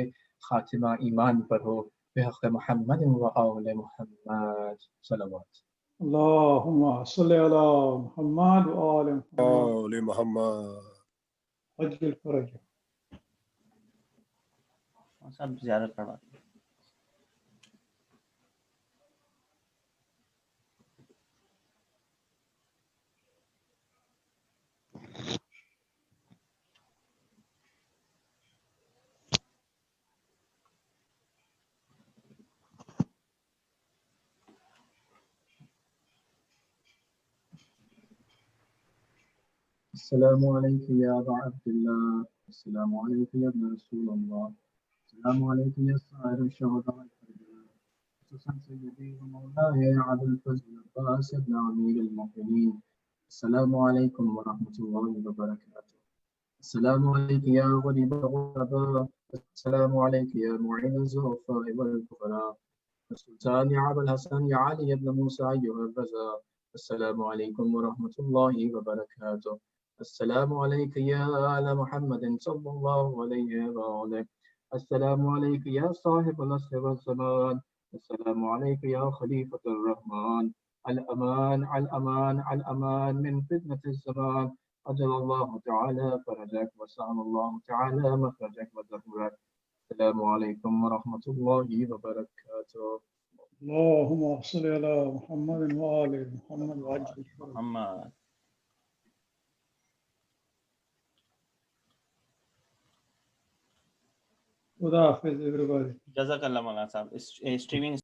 Speaker 4: خاتمہ ایمان پر ہو، بحق محمد و آل محمد صلوات۔
Speaker 6: اللهم صل على محمد وآل محمد
Speaker 3: آل محمد۔
Speaker 6: عجل فرج۔
Speaker 2: سب زیارت پڑھوا دیں۔
Speaker 4: السلام علیکم یا ابا عبداللہ، السلام علیکم یا ابن رسول اللہ، السلام علیکم یا سائر الشہداء، مختصر سيدي ومولاي أبا الفضل العباس بن أمير المؤمنين. السلام عليكم ورحمة الله وبركاته. السلام عليك يا غريب الغرباء، السلام عليك يا معين الزعفاء والكفراء، السلطان أبا الحسن يا علي بن موسى أيها الرزاق. السلام عليكم ورحمة الله وبركاته. السلام عليك يا آل محمد صلى الله عليه وآله. السلام عليك يا صاحب العصر والزمان. السلام عليك يا خليفة الرحمن. الأمان الأمان الأمان من فتنة الزمان. أجل الله تعالى فرجك وسأل الله تعالى مخرجك وظهورك. السلام عليكم ورحمة الله وبركاته.
Speaker 6: اللهم صل على محمد وآل محمد وعجل الفرج.
Speaker 2: محمد
Speaker 6: خدا حافظ everybody.
Speaker 2: جزاک اللہ مولانا صاحب. اسٹریمنگ